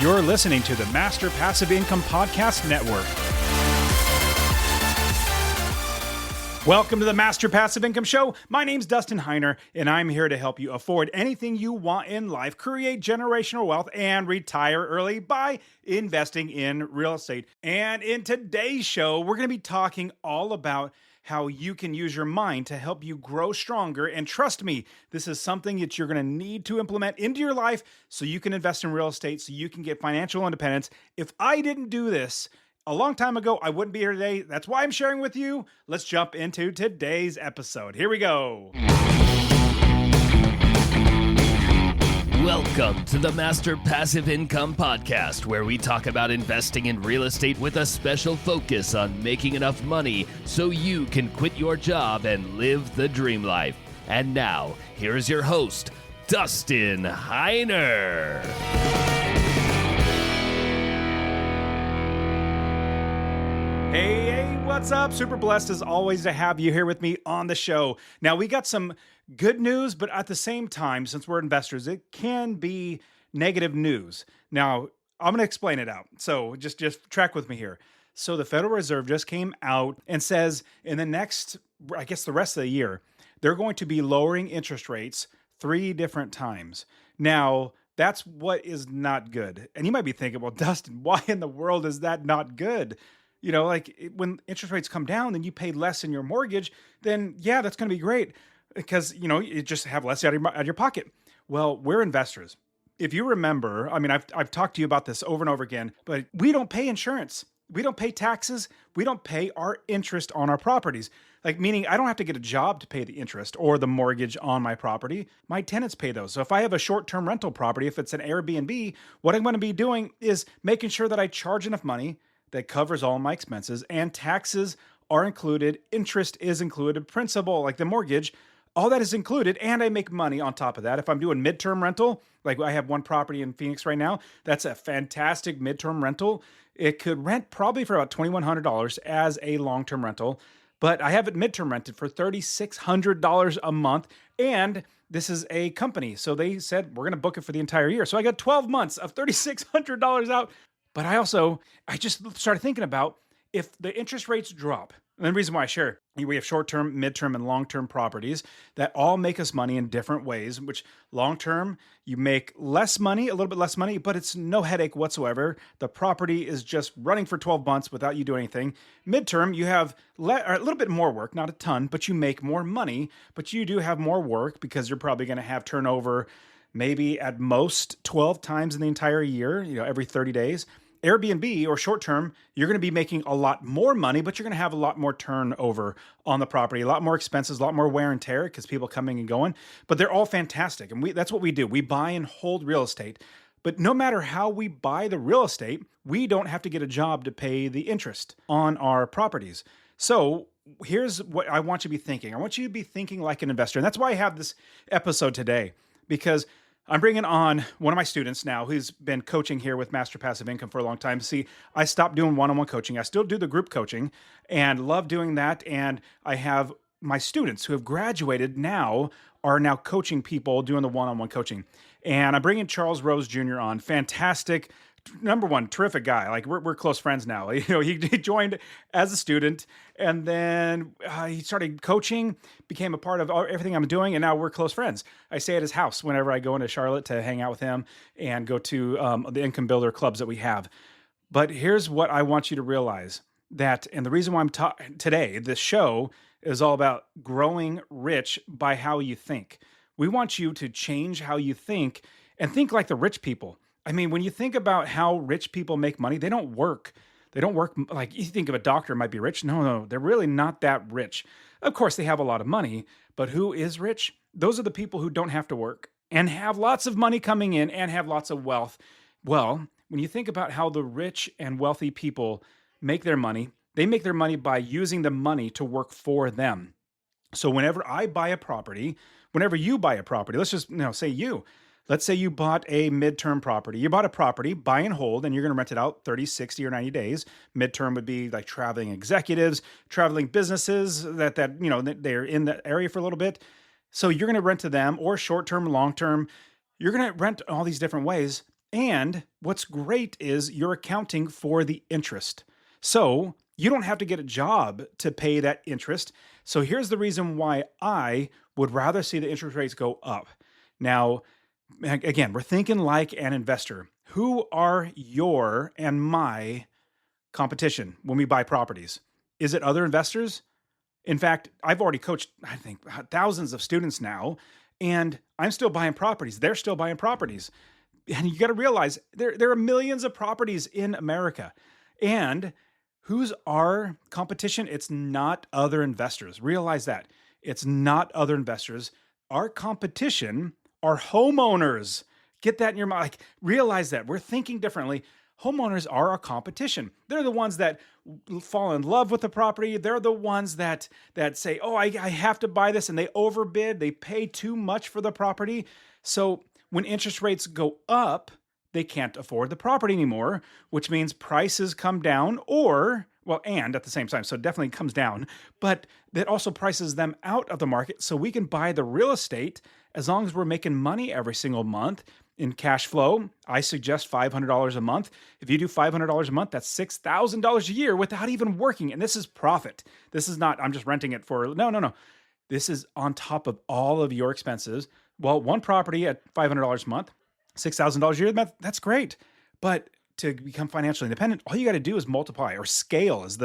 You're listening to the Master Passive Income Podcast Network. Welcome to the Master Passive Income Show. My name's Dustin Heiner, and I'm here to help you afford anything you want in life, create generational wealth, and retire early by investing in real estate. And in today's show, we're going to be talking all about how you can use your mind to help you grow stronger. And trust me, this is something that you're going to need to implement into your life so you can invest in real estate, so you can get financial independence. If I didn't do this a long time ago, I wouldn't be here today. That's why I'm sharing with you. Let's jump into today's episode. Here we go. Welcome to the Master Passive Income Podcast, where we talk about investing in real estate with a special focus on making enough money so you can quit your job and live the dream life. And now, here's your host, Dustin Heiner. Hey, what's up? Super blessed as always to have you here with me on the show. Now, we got some good news, but at the same time, since we're investors, it can be negative news. Now, I'm going to explain it out. So just track with me here. So the Federal Reserve just came out and says in the next, I guess the rest of the year, they're going to be lowering interest rates 3 different times. Now, that's what is not good. And you might be thinking, well, Dustin, why in the world is that not good? You know, like when interest rates come down, then you pay less in your mortgage, then yeah, that's going to be great because, you know, you just have less out of your pocket. Well, we're investors. If you remember, I mean, I've talked to you about this over and over again, but we don't pay insurance. We don't pay taxes. We don't pay our interest on our properties. Like, meaning I don't have to get a job to pay the interest or the mortgage on my property. My tenants pay those. So if I have a short-term rental property, if it's an Airbnb, what I'm going to be doing is making sure that I charge enough money that covers all my expenses, and taxes are included, interest is included, principal, like the mortgage, all that is included, and I make money on top of that. If I'm doing midterm rental, like I have one property in Phoenix right now, that's a fantastic midterm rental. It could rent probably for about $2,100 as a long-term rental, but I have it midterm rented for $3,600 a month, and this is a company, so they said, we're going to book it for the entire year. So I got 12 months of $3,600 out. But I just started thinking about if the interest rates drop, and the reason why I share, we have short-term, midterm, and long-term properties that all make us money in different ways, which long-term, you make less money, a little bit less money, but it's no headache whatsoever. The property is just running for 12 months without you doing anything. Midterm, you have a little bit more work, not a ton, but you make more money, but you do have more work because you're probably going to have turnover maybe at most 12 times in the entire year, every 30 days. Airbnb or short term, you're going to be making a lot more money, but you're going to have a lot more turnover on the property, a lot more expenses, a lot more wear and tear because people coming and going. But they're all fantastic. And that's what we do. We buy and hold real estate. But no matter how we buy the real estate, we don't have to get a job to pay the interest on our properties. So here's what I want you to be thinking. I want you to be thinking like an investor. And that's why I have this episode today, because I'm bringing on one of my students now who's been coaching here with Master Passive Income for a long time. See, I stopped doing one-on-one coaching. I still do the group coaching and love doing that. And I have my students who have graduated now are now coaching people doing the one-on-one coaching. And I'm bringing Charles Rose Jr. on. Fantastic. Number one, terrific guy. Like we're close friends now. He joined as a student, and then he started coaching, became a part of everything I'm doing, and now we're close friends. I stay at his house whenever I go into Charlotte to hang out with him and go to the income builder clubs that we have. But here's what I want you to realize and the reason why I'm today, this show is all about growing rich by how you think. We want you to change how you think and think like the rich people. I mean, when you think about how rich people make money, they don't work. They don't work like you think of a doctor might be rich. No, they're really not that rich. Of course, they have a lot of money, but who is rich? Those are the people who don't have to work and have lots of money coming in and have lots of wealth. Well, when you think about how the rich and wealthy people make their money, they make their money by using the money to work for them. So whenever I buy a property, whenever you buy a property, let's just say let's say you bought a midterm property. You bought a property, buy and hold, and you're going to rent it out 30, 60, or 90 days. Midterm would be like traveling executives, traveling businesses that they're in the area for a little bit. So you're going to rent to them, or short-term, long-term. You're going to rent all these different ways. And what's great is you're accounting for the interest. So you don't have to get a job to pay that interest. So here's the reason why I would rather see the interest rates go up. Now, again, we're thinking like an investor. Who are your and my competition when we buy properties? Is it other investors? In fact, I've already coached, I think, thousands of students now, and I'm still buying properties. They're still buying properties. And you got to realize there are millions of properties in America. And who's our competition? It's not other investors. Realize that. It's not other investors. Our competition are homeowners. Get that in your mind. Like, realize that. We're thinking differently. Homeowners are our competition. They're the ones that fall in love with the property. They're the ones that say, "Oh, I have to buy this," and they overbid. They pay too much for the property. So when interest rates go up, they can't afford the property anymore, which means prices come down, or well, and at the same time, so it definitely comes down, but that also prices them out of the market, so we can buy the real estate as long as we're making money every single month in cash flow. I suggest $500 a month. If you do $500 a month, that's $6,000 a year without even working. And this is profit. This is not, I'm just renting it for, no. This is on top of all of your expenses. Well, one property at $500 a month, $6,000 a year, that's great. But to become financially independent, all you got to do is multiply, or scale is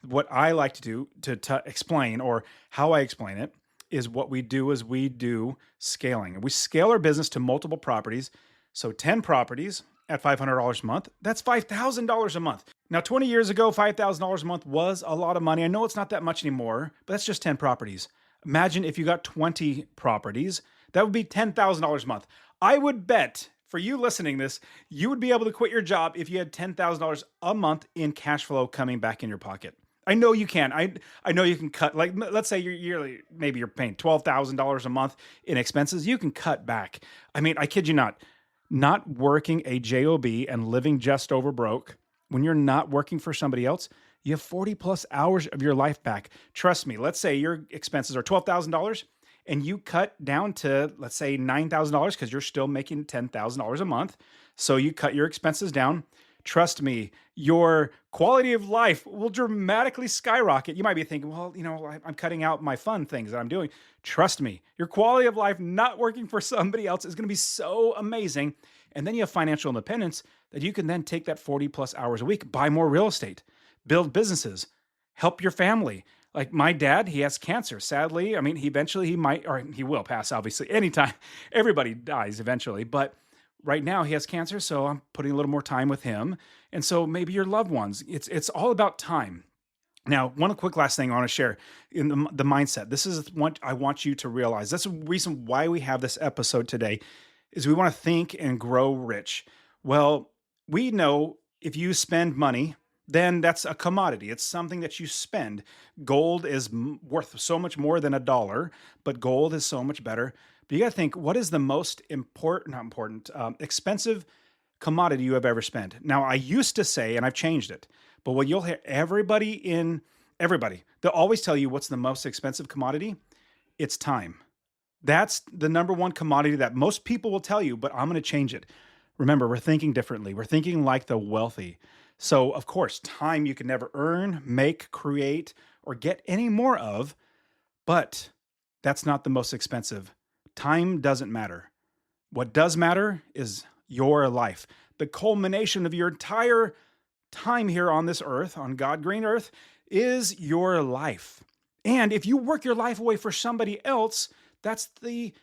what I like to do to explain, or how I explain it. Is what we do is we do scaling. And we scale our business to multiple properties. So 10 properties at $500 a month, that's $5,000 a month. Now, 20 years ago, $5,000 a month was a lot of money. I know it's not that much anymore, but that's just 10 properties. Imagine if you got 20 properties, that would be $10,000 a month. I would bet for you listening this, you would be able to quit your job if you had $10,000 a month in cash flow coming back in your pocket. I know you can. I know you can cut, like, let's say you're yearly, maybe you're paying $12,000 a month in expenses. You can cut back. I mean, I kid you not working a job and living just over broke. When you're not working for somebody else, you have 40 plus hours of your life back. Trust me. Let's say your expenses are $12,000 and you cut down to, let's say, $9,000 because you're still making $10,000 a month. So you cut your expenses down. Trust me, your quality of life will dramatically skyrocket. You might be thinking, well, I'm cutting out my fun things that I'm doing. Trust me, your quality of life not working for somebody else is going to be so amazing. And then you have financial independence that you can then take that 40 plus hours a week, buy more real estate, build businesses, help your family. Like my dad, he has cancer. Sadly, I mean, he might, or he will pass, obviously, anytime. Everybody dies eventually, but right now he has cancer, so I'm putting a little more time with him. And so maybe your loved ones. It's all about time. Now, one quick last thing I want to share in the mindset. This is what I want you to realize. That's the reason why we have this episode today, is we want to think and grow rich. Well, we know if you spend money, then that's a commodity. It's something that you spend. Gold is worth so much more than a dollar, but gold is so much better. But you got to think, what is the most expensive commodity you have ever spent? Now, I used to say, and I've changed it, but what you'll hear everybody, they'll always tell you what's the most expensive commodity. It's time. That's the number one commodity that most people will tell you, but I'm going to change it. Remember, we're thinking differently. We're thinking like the wealthy. So, of course, time you can never earn, make, create, or get any more of, but that's not the most expensive. Time doesn't matter. What does matter is your life. The culmination of your entire time here on this earth, on God green earth, is your life. And if you work your life away for somebody else, that's the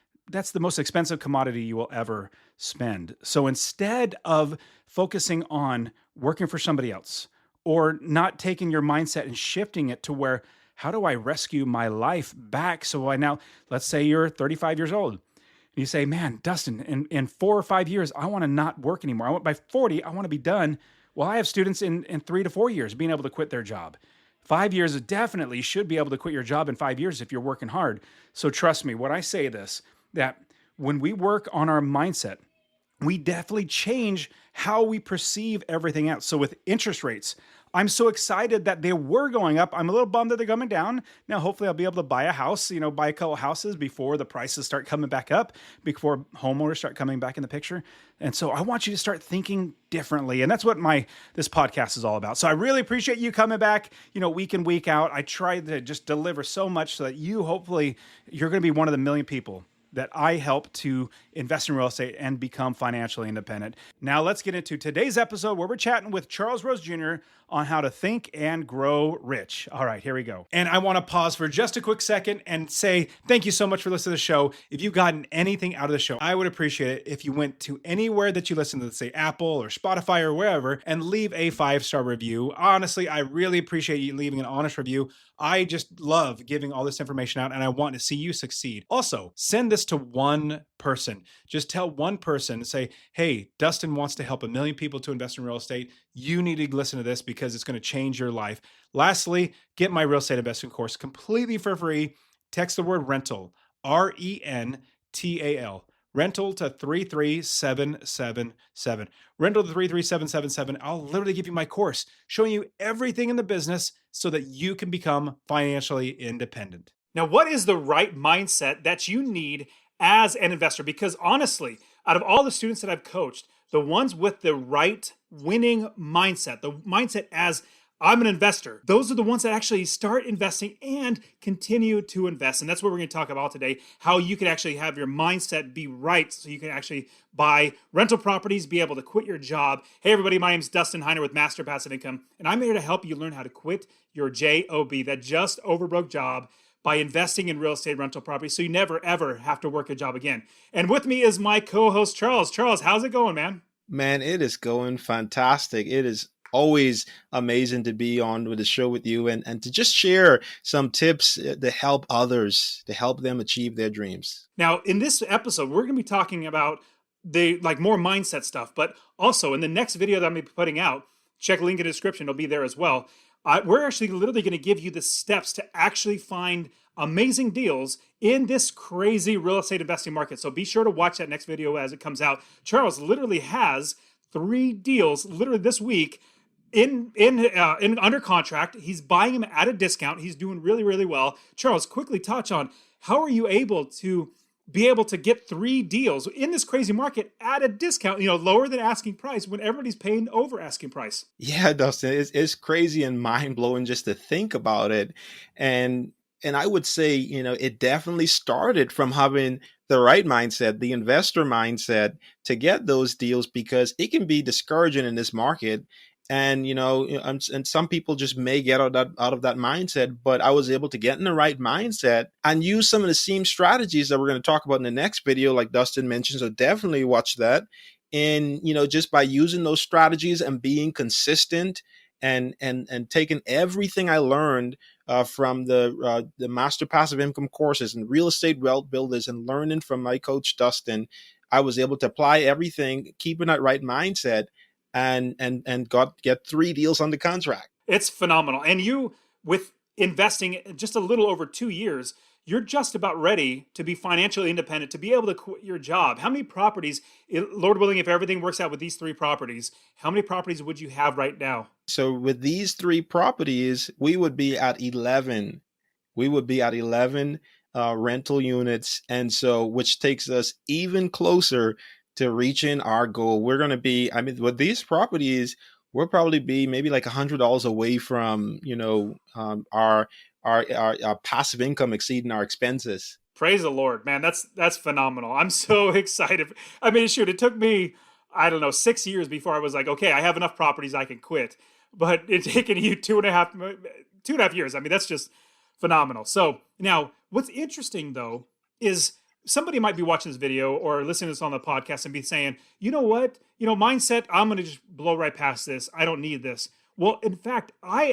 most expensive commodity you will ever spend. So instead of focusing on working for somebody else, or not taking your mindset and shifting it to where, how do I rescue my life back? So let's say you're 35 years old. And you say, man, Dustin, in 4 or 5 years, I want to not work anymore. By 40, I want to be done. Well, I have students in 3 to 4 years being able to quit their job. 5 years, definitely should be able to quit your job in 5 years if you're working hard. So trust me, when I say this, that when we work on our mindset, we definitely change how we perceive everything else. So with interest rates, I'm so excited that they were going up. I'm a little bummed that they're coming down. Now, hopefully I'll be able to buy a house, buy a couple houses before the prices start coming back up, before homeowners start coming back in the picture. And so I want you to start thinking differently. And that's what this podcast is all about. So I really appreciate you coming back, week in, week out. I try to just deliver so much so that hopefully you're going to be one of the million people that I help to invest in real estate and become financially independent. Now let's get into today's episode where we're chatting with Charles Rose Jr. on how to think and grow rich. All right, here we go. And I want to pause for just a quick second and say thank you so much for listening to the show. If you've gotten anything out of the show, I would appreciate it if you went to anywhere that you listen to, say Apple or Spotify or wherever, and leave a 5-star review. Honestly, I really appreciate you leaving an honest review. I just love giving all this information out and I want to see you succeed. Also, send this to one person. Just tell one person, say, hey, Dustin wants to help 1 million people to invest in real estate. You need to listen to this because it's going to change your life. Lastly, get my real estate investing course completely for free. Text the word rental, RENTAL, rental to 33777. Rental to 33777. I'll literally give you my course showing you everything in the business so that you can become financially independent. Now, what is the right mindset that you need as an investor? Because honestly, out of all the students that I've coached, the ones with the right winning mindset, the mindset as I'm an investor, those are the ones that actually start investing and continue to invest. And that's what we're going to talk about today, how you can actually have your mindset be right so you can actually buy rental properties, be able to quit your job. Hey, everybody, my name is Dustin Heiner with Master Passive Income, and I'm here to help you learn how to quit your JOB, that just overbroke job, by investing in real estate rental property so you never, ever have to work a job again. And with me is my co-host, Charles. Charles, how's it going, man? Man, it is going fantastic. It is always amazing to be on with the show with you and to just share some tips to help others, to help them achieve their dreams. Now, in this episode, we're going to be talking about more mindset stuff, but also in the next video that I'm going to be putting out, check link in the description, it'll be there as well. We're actually literally going to give you the steps to actually find amazing deals in this crazy real estate investing market. So be sure to watch that next video as it comes out. Charles literally has 3 deals literally this week in under contract. He's buying them at a discount. He's doing really, really well. Charles, quickly touch on how are you able to get 3 deals in this crazy market at a discount, lower than asking price when everybody's paying over asking price? Yeah, Dustin, it's crazy and mind blowing just to think about it. And I would say, it definitely started from having the right mindset, the investor mindset to get those deals, because it can be discouraging in this market. And, and some people just may get out of that mindset, but I was able to get in the right mindset and use some of the same strategies that we're going to talk about in the next video, like Dustin mentioned. So definitely watch that. And, just by using those strategies and being consistent and taking everything I learned from the Master Passive Income courses and Real Estate Wealth Builders and learning from my coach, Dustin, I was able to apply everything, keeping that right mindset, and get 3 deals on the contract. It's phenomenal. And you, with investing just a little over 2 years, you're just about ready to be financially independent, to be able to quit your job. How many properties, Lord willing, if everything works out with these 3 properties, how many properties would you have right now? So with these 3 properties, we would be at 11. We would be at 11 rental units. And so, which takes us even closer to reaching our goal. We're going to be, with these properties, we'll probably be maybe like $100 away from, our passive income exceeding our expenses. Praise the Lord, man. That's phenomenal. I'm so excited. Shoot, it took me, 6 years before I was like, okay, I have enough properties I can quit. But it's taken you 2.5 years. That's just phenomenal. So now what's interesting though, is somebody might be watching this video or listening to this on the podcast and be saying, you know what, mindset, I'm going to just blow right past this. I don't need this. Well, in fact, I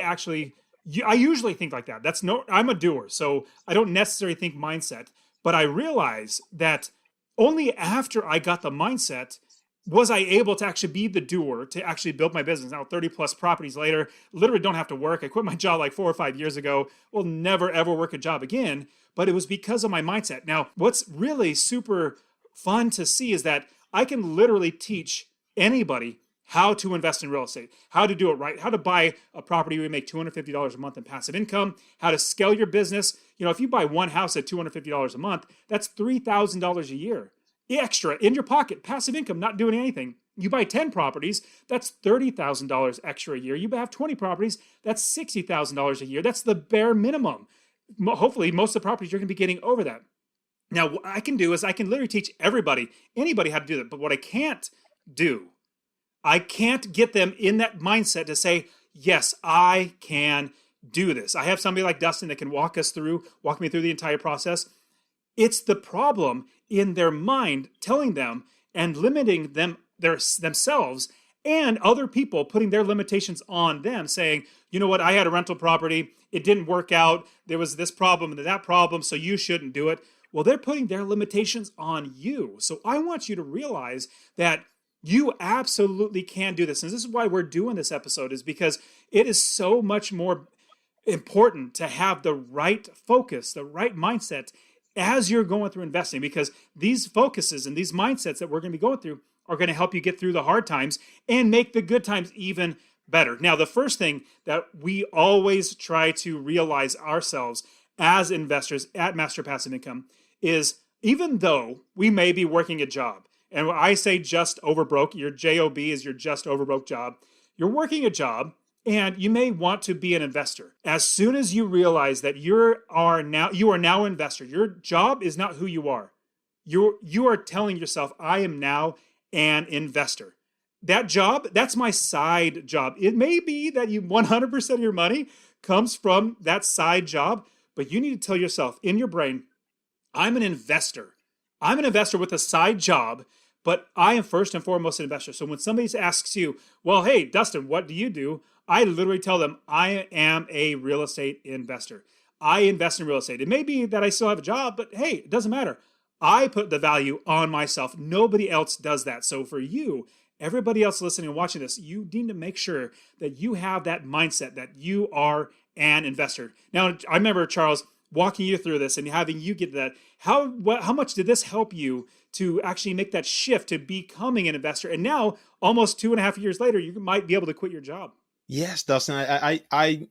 usually think like that. I'm a doer, so I don't necessarily think mindset, but I realize that only after I got the mindset was I able to actually be the doer, to actually build my business. Now, 30 plus properties later, literally don't have to work. I quit my job like 4 or 5 years ago. Will never, ever work a job again. But it was because of my mindset. Now, what's really super fun to see is that I can literally teach anybody how to invest in real estate, how to do it right, how to buy a property where you make $250 a month in passive income, how to scale your business. If you buy one house at $250 a month, that's $3,000 a year extra in your pocket, passive income, not doing anything. You buy 10 properties, that's $30,000 extra a year. You have 20 properties, that's $60,000 a year. That's the bare minimum. Hopefully, most of the properties you're going to be getting over that. Now, what I can do is I can literally teach anybody how to do that. But what I can't do, I can't get them in that mindset to say, yes, I can do this. I have somebody like Dustin that can walk me through the entire process. It's the problem in their mind telling them and limiting them themselves and other people, putting their limitations on them, saying, you know what, I had a rental property, it didn't work out, there was this problem and that problem, so you shouldn't do it. Well, they're putting their limitations on you. So I want you to realize that you absolutely can do this. And this is why we're doing this episode, is because it is so much more important to have the right focus, the right mindset as you're going through investing, because these focuses and these mindsets that we're going to be going through are going to help you get through the hard times and make the good times even better. Now, the first thing that we always try to realize ourselves as investors at Master Passive Income is, even though we may be working a job, and when I say just over broke, your JOB is your just over broke job, you're working a job and you may want to be an investor. As soon as you realize that you are now an investor, your job is not who you are. You are telling yourself, I am now an investor. That job, that's my side job. It may be that 100% of your money comes from that side job, but you need to tell yourself in your brain, I'm an investor. I'm an investor with a side job, but I am first and foremost an investor. So when somebody asks you, well, hey, Dustin, what do you do? I literally tell them, I am a real estate investor. I invest in real estate. It may be that I still have a job, but hey, it doesn't matter. I put the value on myself. Nobody else does that. So for you, everybody else listening and watching this, you need to make sure that you have that mindset that you are an investor. Now, I remember, Charles, walking you through this and having you get that. How much did this help you to actually make that shift to becoming an investor? And now, almost 2.5 years later, you might be able to quit your job. Yes, Dustin. I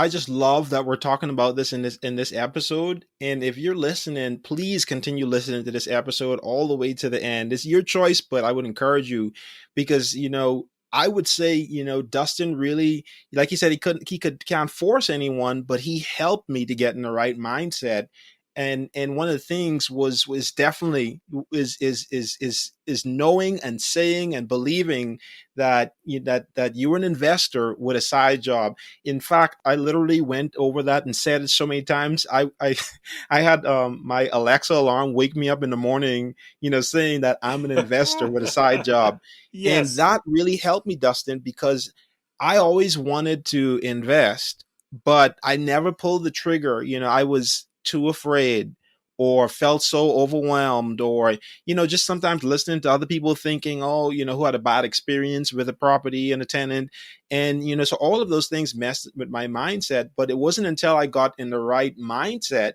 just love that we're talking about this in this episode. And if you're listening, please continue listening to this episode all the way to the end. It's your choice, but I would encourage you, because I would say Dustin really, like he said, he can't force anyone, but he helped me to get in the right mindset. And one of the things was definitely is knowing and saying and believing that you're an investor with a side job. In fact, I literally went over that and said it so many times. I had my Alexa alarm wake me up in the morning, saying that I'm an investor with a side job. Yes. And that really helped me, Dustin, because I always wanted to invest, but I never pulled the trigger. I was too afraid or felt so overwhelmed, or, just sometimes listening to other people thinking, who had a bad experience with a property and a tenant. And, so all of those things messed with my mindset. But it wasn't until I got in the right mindset,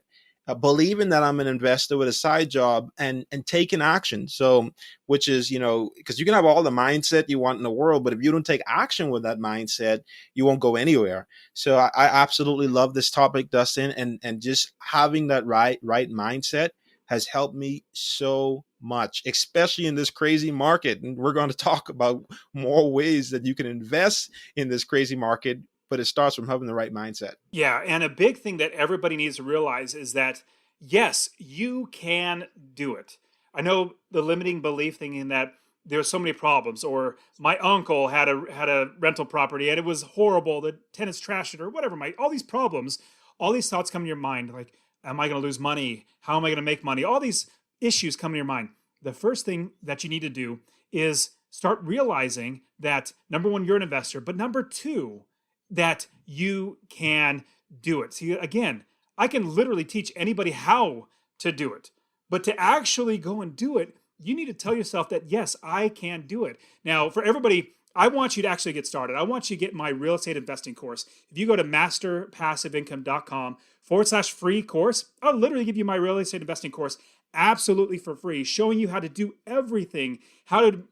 believing that I'm an investor with a side job and taking action. So, which is, because you can have all the mindset you want in the world, but if you don't take action with that mindset, you won't go anywhere. So I absolutely love this topic, Dustin, and just having that right mindset has helped me so much, especially in this crazy market. And we're going to talk about more ways that you can invest in this crazy market, but it starts from having the right mindset. Yeah, and a big thing that everybody needs to realize is that, yes, you can do it. I know the limiting belief thinking that there's so many problems, or my uncle had a rental property and it was horrible, the tenants trashed it, or whatever. All these problems, all these thoughts come to your mind, like, am I going to lose money? How am I going to make money? All these issues come to your mind. The first thing that you need to do is start realizing that, number one, you're an investor, but number two, that you can do it. See, again, I can literally teach anybody how to do it, but to actually go and do it, you need to tell yourself that, yes, I can do it. Now, for everybody, I want you to actually get started. I want you to get my real estate investing course. If you go to masterpassiveincome.com/free course, I'll literally give you my real estate investing course absolutely for free, showing you how to do everything, how to,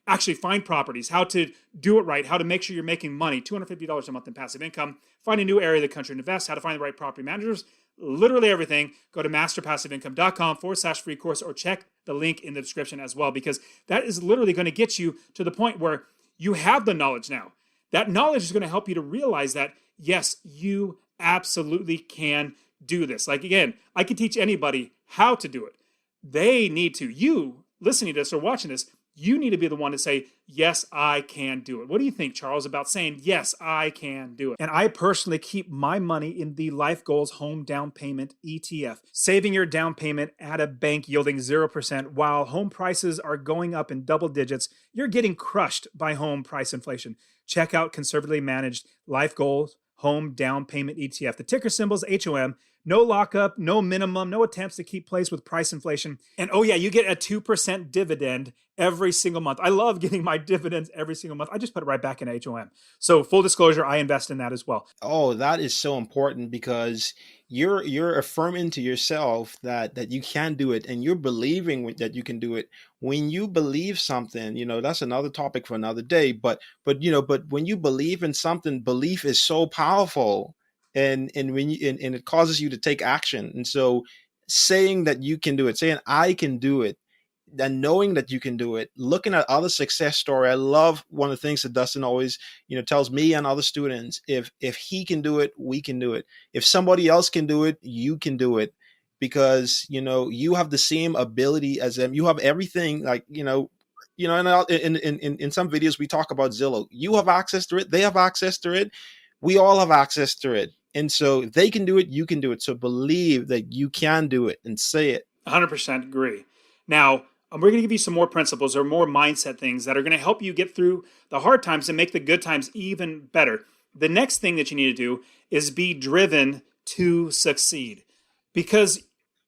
actually find properties, how to do it right, how to make sure you're making money, $250 a month in passive income, find a new area of the country to invest, how to find the right property managers, literally everything. Go to masterpassiveincome.com/free course, or check the link in the description as well, because that is literally going to get you to the point where you have the knowledge now. That knowledge is going to help you to realize that, yes, you absolutely can do this. Like, again, I can teach anybody how to do it. They need to. You listening to this or watching this, you need to be the one to say, yes, I can do it. What do you think, Charles, about saying, yes, I can do it? And I personally keep my money in the Life Goals Home Down Payment ETF, saving your down payment at a bank yielding 0%. While home prices are going up in double digits, you're getting crushed by home price inflation. Check out conservatively managed Life Goals Home Down Payment ETF. The ticker symbol is HOM. No lockup, no minimum, no attempts to keep pace with price inflation. And oh yeah, you get a 2% dividend every single month. I love getting my dividends every single month. I just put it right back in HOM. So full disclosure, I invest in that as well. Oh, that is so important, because you're affirming to yourself that you can do it, and you're believing that you can do it. When you believe something, that's another topic for another day. But when you believe in something, belief is so powerful. And when and it causes you to take action. And so saying that you can do it, saying I can do it, and knowing that you can do it, looking at other success story. I love one of the things that Dustin always, tells me and other students, if he can do it, we can do it. If somebody else can do it, you can do it, because, you have the same ability as them. You have everything, like, and in some videos we talk about Zillow. You have access to it. They have access to it. We all have access to it. And so if they can do it, you can do it. So believe that you can do it and say it. 100% agree. Now, we're going to give you some more principles or more mindset things that are going to help you get through the hard times and make the good times even better. The next thing that you need to do is be driven to succeed. Because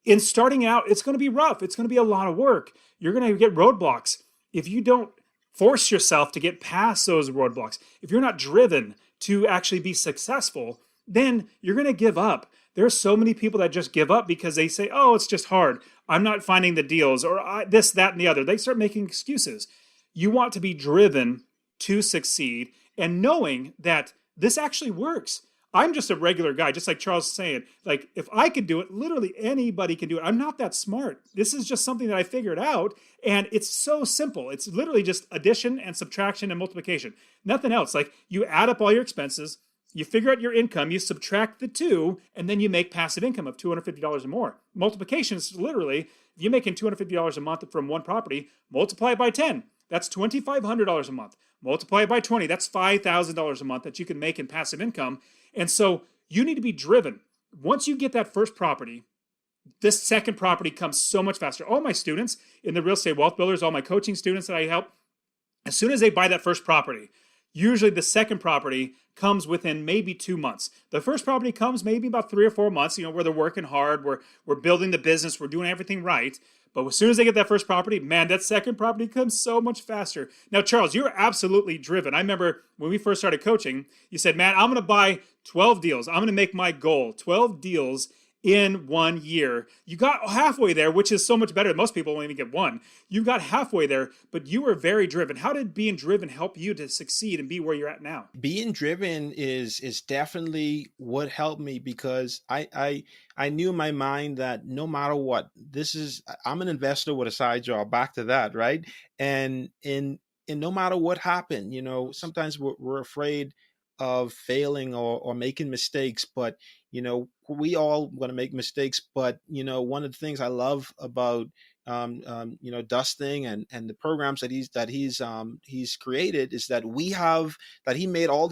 in starting out, it's going to be rough. It's going to be a lot of work. You're going to get roadblocks. If you don't force yourself to get past those roadblocks, if you're not driven to actually be successful, then you're going to give up. There's so many people that just give up because they say, oh, it's just hard. I'm not finding the deals, or this, that, and the other. They start making excuses. You want to be driven to succeed and knowing that this actually works. I'm just a regular guy, just like Charles is saying. Like, if I could do it, literally anybody can do it. I'm not that smart. This is just something that I figured out, and it's so simple. It's literally just addition and subtraction and multiplication. Nothing else. Like, you add up all your expenses, you figure out your income, you subtract the two, and then you make passive income of $250 or more. Multiplication is literally, if you're making $250 a month from one property, multiply it by 10. That's $2,500 a month. Multiply it by 20. That's $5,000 a month that you can make in passive income. And so you need to be driven. Once you get that first property, this second property comes so much faster. All my students in the Real Estate Wealth Builders, all my coaching students that I help, as soon as they buy that first property, usually the second property comes within maybe 2 months. The first property comes maybe about 3 or 4 months, where they're working hard, we're building the business, we're doing everything right. But as soon as they get that first property, man, that second property comes so much faster. Now, Charles, you're absolutely driven. I remember when we first started coaching, you said, man, I'm going to buy 12 deals. I'm going to make my goal 12 deals in 1 year. You got halfway there, which is so much better. Most people won't even get one. You got halfway there, but you were very driven. How did being driven help you to succeed and be where you're at now? Being driven is definitely what helped me, because I knew in my mind that no matter what, I'm an investor with a side job. Back to that, right? And no matter what happened, sometimes we're afraid of failing or making mistakes, but we all want to make mistakes. But one of the things I love about Dustin and the programs that he's created is that he made all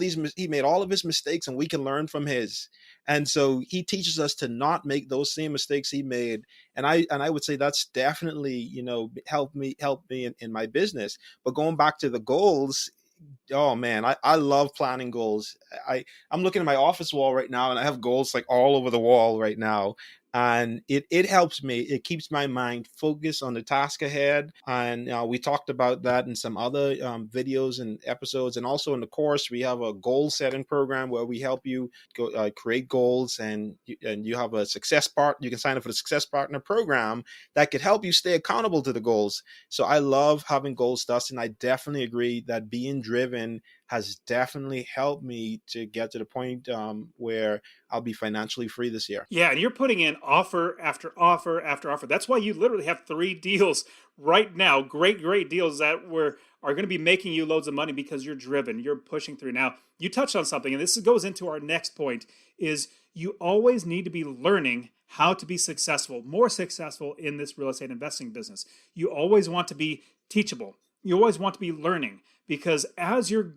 of his mistakes, and we can learn from his. And so he teaches us to not make those same mistakes he made. And I would say that's definitely helped me in my business. But going back to the goals, oh man, I love planning goals. I'm looking at my office wall right now, and I have goals like all over the wall right now. And it helps me. It keeps my mind focused on the task ahead. And we talked about that in some other videos and episodes. And also in the course, we have a goal setting program where we help you create goals, and you have a success part. You can sign up for the Success Partner program that could help you stay accountable to the goals. So I love having goals, Dustin. I definitely agree that being driven has definitely helped me to get to the point where I'll be financially free this year. Yeah, and you're putting in offer after offer after offer. That's why you literally have 3 deals right now. Great deals that are going to be making you loads of money because you're driven. You're pushing through. Now, you touched on something, and this goes into our next point, is you always need to be learning how to be successful, more successful in this real estate investing business. You always want to be teachable. You always want to be learning, because as you're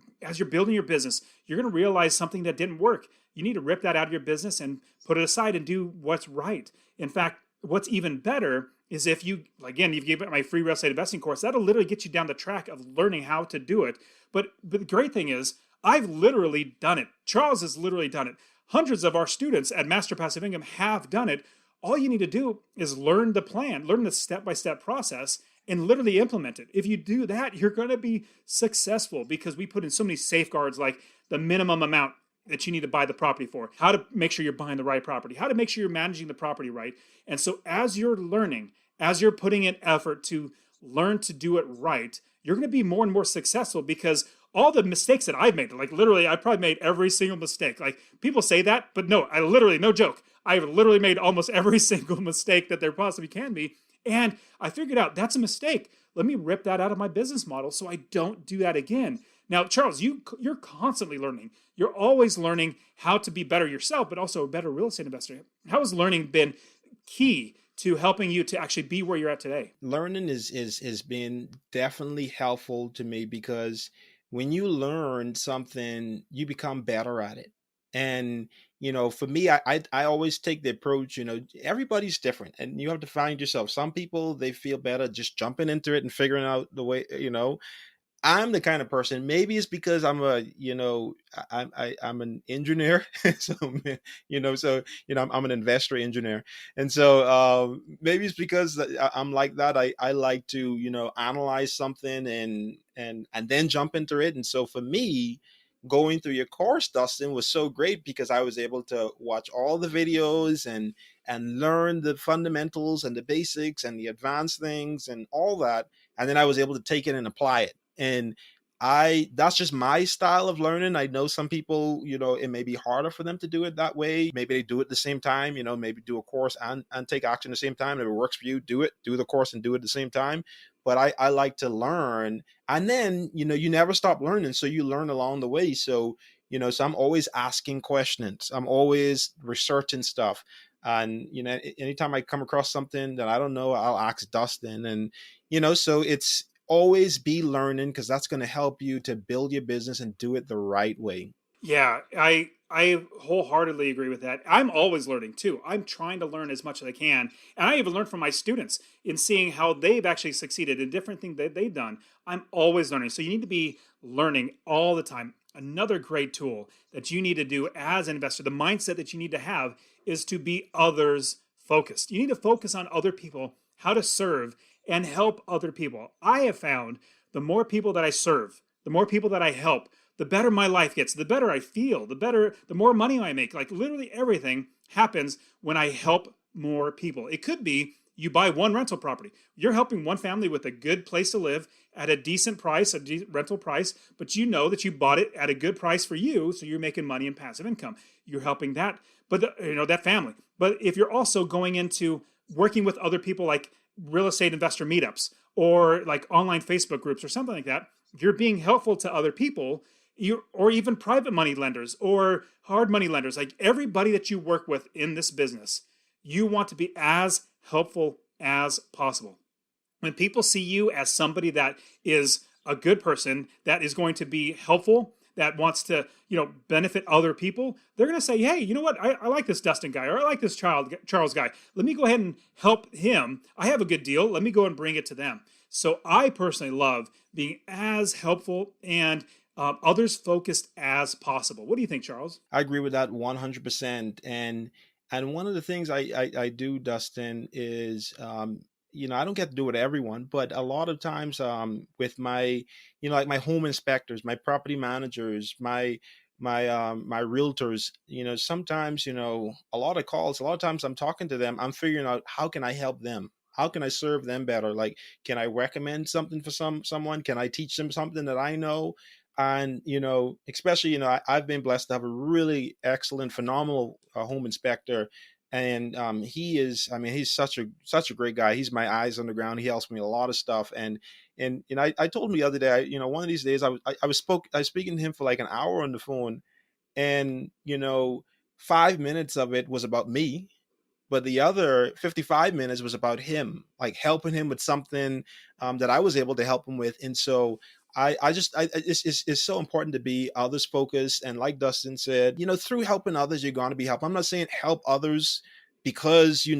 building your business, you're going to realize something that didn't work. You need to rip that out of your business and put it aside and do what's right. In fact, what's even better is if you gave it my free real estate investing course, that'll literally get you down the track of learning how to do it. But the great thing is, I've literally done it. Charles has literally done it. Hundreds of our students at Master Passive Income have done it. All you need to do is learn the plan, learn the step-by-step process, and literally implement it. If you do that, you're going to be successful, because we put in so many safeguards, like the minimum amount that you need to buy the property for, how to make sure you're buying the right property, how to make sure you're managing the property right. And so as you're learning, as you're putting in effort to learn to do it right, you're going to be more and more successful, because all the mistakes that I've made, like literally, I probably made every single mistake. Like, people say that, but no, no joke, I've literally made almost every single mistake that there possibly can be. And I figured out that's a mistake. Let me rip that out of my business model so I don't do that again. Now, Charles, you're constantly learning. You're always learning how to be better yourself, but also a better real estate investor. How has learning been key to helping you to actually be where you're at today? Learning has been definitely helpful to me, because when you learn something, you become better at it. And for me, I always take the approach, everybody's different, and you have to find yourself. Some people, they feel better just jumping into it and figuring out the way. I'm the kind of person, maybe it's because I'm I'm an engineer. So, I'm an investor engineer. And so maybe it's because I'm like that. I like to, analyze something and then jump into it. And so for me, going through your course, Dustin, was so great, because I was able to watch all the videos and learn the fundamentals and the basics and the advanced things and all that. And then I was able to take it and apply it. And that's just my style of learning. I know some people, it may be harder for them to do it that way. Maybe they do it at the same time, maybe do a course and take action at the same time. If it works for you, do the course and do it at the same time. But I like to learn, and then, you never stop learning. So you learn along the way. So, so I'm always asking questions. I'm always researching stuff. And, anytime I come across something that I don't know, I'll ask Dustin. And, so it's always be learning, because that's going to help you to build your business and do it the right way. Yeah, I wholeheartedly agree with that. I'm always learning too. I'm trying to learn as much as I can. And I even learn from my students in seeing how they've actually succeeded in different things that they've done. I'm always learning. So you need to be learning all the time. Another great tool that you need to do as an investor, the mindset that you need to have, is to be others focused. You need to focus on other people, how to serve and help other people. I have found the more people that I serve, the more people that I help, the better my life gets, the better I feel, the more money I make. Like, literally everything happens when I help more people. It could be you buy one rental property. You're helping one family with a good place to live at a decent price, rental price, but you know that you bought it at a good price for you, so you're making money in passive income. You're helping that, but that family. But if you're also going into working with other people, like real estate investor meetups or like online Facebook groups or something like that, you're being helpful to other people, or even private money lenders or hard money lenders. Like, everybody that you work with in this business, you want to be as helpful as possible. When people see you as somebody that is a good person, that is going to be helpful, that wants to, benefit other people, they're going to say, hey, you know what? I like this Dustin guy, or I like this Charles guy. Let me go ahead and help him. I have a good deal. Let me go and bring it to them. So I personally love being as helpful and others focused as possible. What do you think, Charles? I agree with that 100%. And And one of the things I do, Dustin, is I don't get to do it with everyone, but a lot of times with my, like my home inspectors, my property managers, my realtors, sometimes, a lot of calls, a lot of times I'm talking to them, I'm figuring out how can I help them? How can I serve them better? Like, can I recommend something for someone? Can I teach them something that I know? And especially I've been blessed to have a really excellent, phenomenal home inspector, and he is, I mean, he's such a great guy. He's my eyes on the ground. He helps me a lot of stuff. And I told him the other day, one of these days I was speaking to him for like an hour on the phone, and 5 minutes of it was about me, but the other 55 minutes was about him, like helping him with something that I was able to help him with. And so it's so important to be others focused. And like Dustin said, through helping others, you're going to be helped. I'm not saying help others because you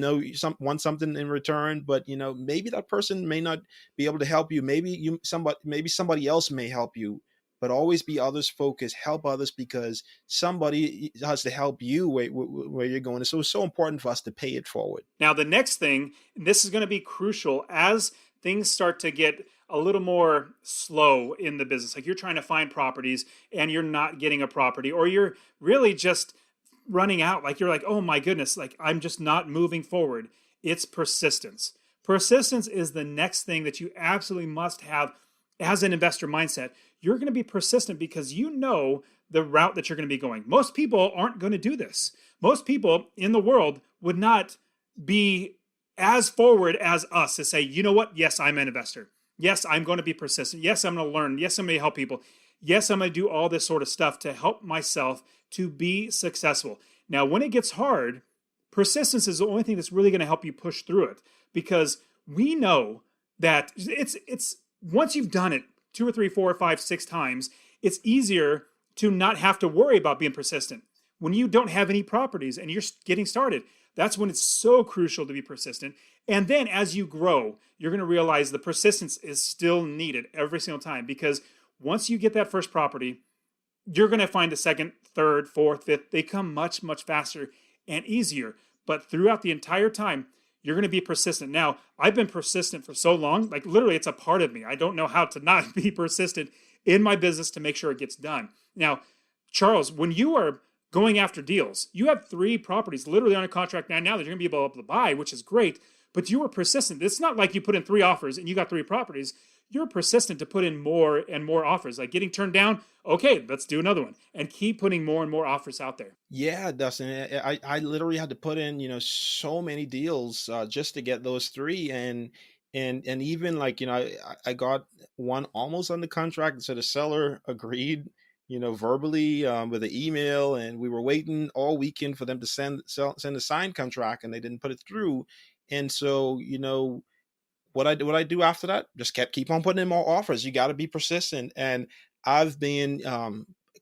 want something in return, but maybe that person may not be able to help you. Maybe somebody else may help you, but always be others focused, help others, because somebody has to help you where you're going. So it's so important for us to pay it forward. Now, the next thing, and this is going to be crucial as things start to get a little more slow in the business. Like you're trying to find properties and you're not getting a property, or you're really just running out. Like you're like, oh my goodness, like I'm just not moving forward. It's persistence. Persistence is the next thing that you absolutely must have as an investor mindset. You're going to be persistent because you know the route that you're going to be going. Most people aren't going to do this. Most people in the world would not be as forward as us to say, you know what? Yes, I'm an investor. Yes, I'm going to be persistent. Yes, I'm going to learn. Yes, I'm going to help people. Yes, I'm going to do all this sort of stuff to help myself to be successful. Now, when it gets hard, persistence is the only thing that's really going to help you push through it, because we know that it's once you've done it 2 or 3, 4 or 5, 6 times, it's easier to not have to worry about being persistent. When you don't have any properties and you're getting started, that's when it's so crucial to be persistent. And then as you grow, you're going to realize the persistence is still needed every single time, because once you get that first property, you're going to find the second, third, fourth, fifth. They come much, much faster and easier. But throughout the entire time, you're going to be persistent. Now, I've been persistent for so long, like literally it's a part of me. I don't know how to not be persistent in my business to make sure it gets done. Now, Charles, when you are going after deals, you have 3 properties literally on a contract now that you're going to be able to buy, which is great, but you were persistent. It's not like you put in 3 offers and you got 3 properties. You're persistent to put in more and more offers, like getting turned down. Okay, let's do another one, and keep putting more and more offers out there. Yeah, Dustin, I literally had to put in, so many deals just to get those 3. And even like, I got one almost on the contract. So the seller agreed, verbally with an email, and we were waiting all weekend for them to send a signed contract, and they didn't put it through. And so, what I do after that, just keep on putting in more offers. You got to be persistent. And I've been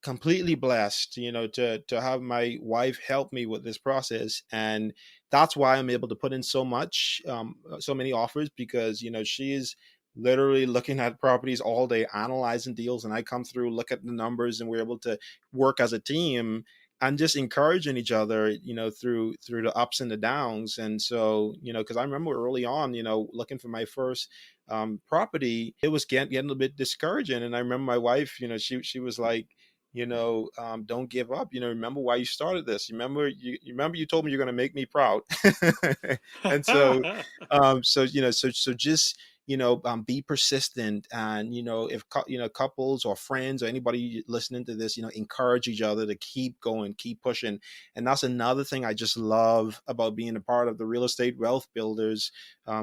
completely blessed, to have my wife help me with this process. And that's why I'm able to put in so many offers, because, she is literally looking at properties all day, analyzing deals. And I come through, look at the numbers, and we're able to work as a team and just encouraging each other, through the ups and the downs. And so, because I remember early on, looking for my first property, it was getting a little bit discouraging. And I remember my wife, she was like, don't give up. Remember why you started this. Remember you told me you're going to make me proud. And so, so just, be persistent. And, if, couples or friends or anybody listening to this, encourage each other to keep going, keep pushing. And that's another thing I just love about being a part of the Real Estate Wealth Builders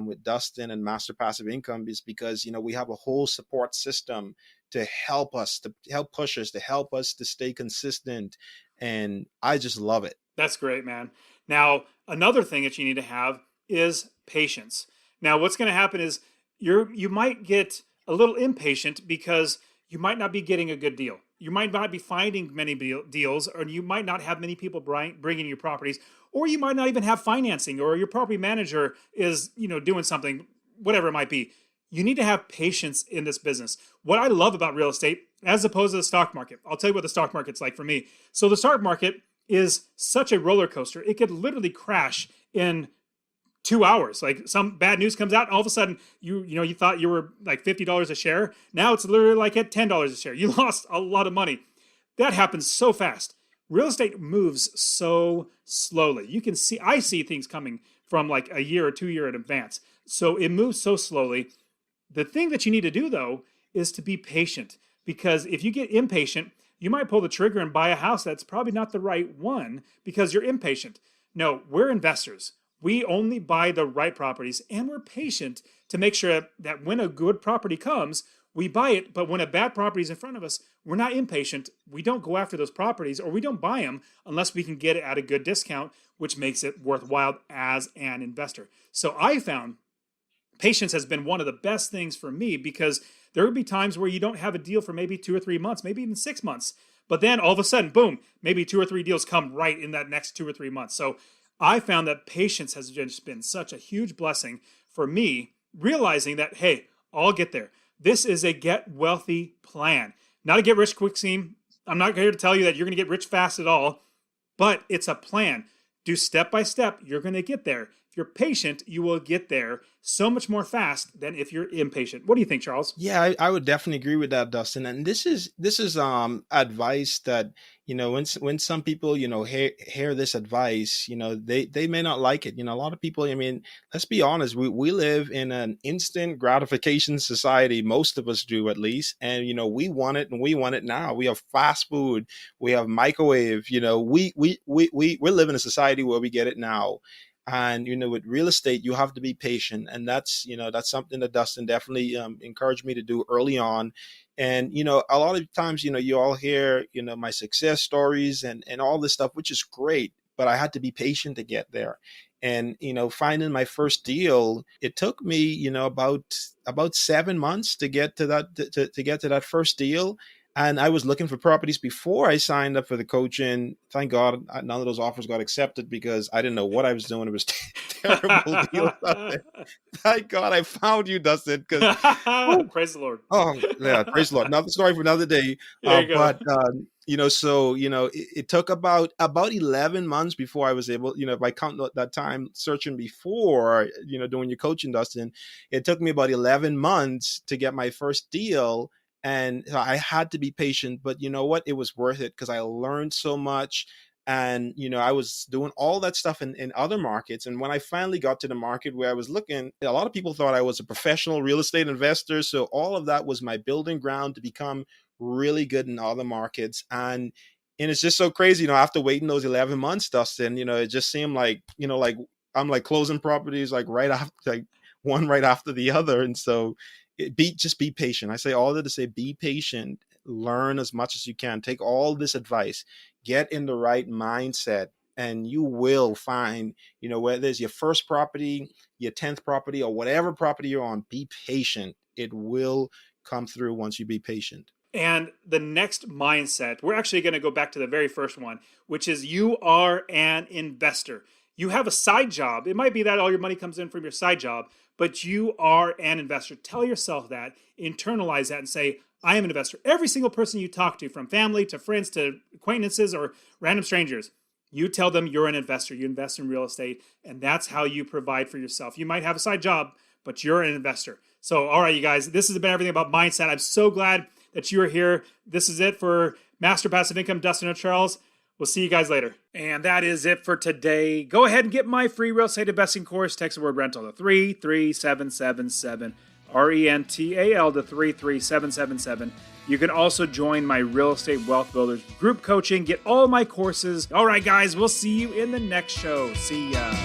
with Dustin and Master Passive Income, is because, we have a whole support system to help us, to help push us, to help us to stay consistent. And I just love it. That's great, man. Now, another thing that you need to have is patience. Now, what's going to happen is you might get a little impatient because you might not be getting a good deal. You might not be finding many deals, or you might not have many people bringing you properties, or you might not even have financing, or your property manager is, doing something, whatever it might be. You need to have patience in this business. What I love about real estate, as opposed to the stock market, I'll tell you what the stock market's like for me. So the stock market, is such a roller coaster. It could literally crash in 2 hours. Like some bad news comes out, and all of a sudden you thought you were like $50 a share. Now it's literally like at $10 a share. You lost a lot of money. That happens so fast. Real estate moves so slowly. I see things coming from like a year or 2 year in advance. So it moves so slowly. The thing that you need to do though is to be patient, because if you get impatient, you might pull the trigger and buy a house that's probably not the right one because you're impatient. No, we're investors. We only buy the right properties, and we're patient to make sure that when a good property comes, we buy it. But when a bad property is in front of us, we're not impatient. We don't go after those properties, or we don't buy them unless we can get it at a good discount, which makes it worthwhile as an investor. So I found patience has been one of the best things for me, because there would be times where you don't have a deal for maybe 2 or 3 months, maybe even 6 months. But then all of a sudden, boom, maybe 2 or 3 deals come right in that next 2 or 3 months. So I found that patience has just been such a huge blessing for me, realizing that, hey, I'll get there. This is a get wealthy plan, not a get rich quick scheme. I'm not here to tell you that you're going to get rich fast at all, but it's a plan. Do step by step, you're going to get there. If you're patient, you will get there so much more fast than if you're impatient. What do you think, Charles? Yeah, I would definitely agree with that, Dustin. And this is advice that, when some people, hear this advice, they may not like it. A lot of people, I mean, let's be honest, we live in an instant gratification society. Most of us do, at least. And, we want it, and we want it now. We have fast food, we have microwave, we live in a society where we get it now. And, with real estate, you have to be patient. And that's something that Dustin definitely encouraged me to do early on. And, a lot of times, you all hear, my success stories and all this stuff, which is great, but I had to be patient to get there. And, finding my first deal, it took me, about 7 months to get to that, to get to that first deal. And I was looking for properties before I signed up for the coaching. Thank God none of those offers got accepted, because I didn't know what I was doing. It was terrible deals out there. Thank God I found you, Dustin. Praise the Lord. Oh, yeah, praise the Lord. Another story for another day. But it took about 11 months before I was able, if I count that time searching before, doing your coaching, Dustin, it took me about 11 months to get my first deal. And I had to be patient, but you know what? It was worth it, because I learned so much. And, I was doing all that stuff in other markets. And when I finally got to the market where I was looking, a lot of people thought I was a professional real estate investor. So all of that was my building ground to become really good in other markets. And it's just so crazy, after waiting those 11 months, Dustin, it just seemed like, like I'm like closing properties, like right after, like one right after the other. And so just be patient. I say all that to say, be patient, learn as much as you can, take all this advice, get in the right mindset, and you will find, whether it's your first property, your 10th property, or whatever property you're on, be patient. It will come through once you be patient. And the next mindset, we're actually going to go back to the very first one, which is you are an investor. You have a side job. It might be that all your money comes in from your side job, but you are an investor. Tell yourself that, internalize that, and say, I am an investor. Every single person you talk to, from family to friends to acquaintances or random strangers, you tell them you're an investor. You invest in real estate, and that's how you provide for yourself. You might have a side job, but you're an investor. So, all right, you guys, this has been everything about mindset. I'm so glad that you are here. This is it for Master Passive Income, Dustin and Charles. We'll see you guys later. And that is it for today. Go ahead and get my free real estate investing course. Text the word rental to 33777. RENTAL to 33777. You can also join my Real Estate Wealth Builders group coaching. Get all my courses. All right, guys, we'll see you in the next show. See ya.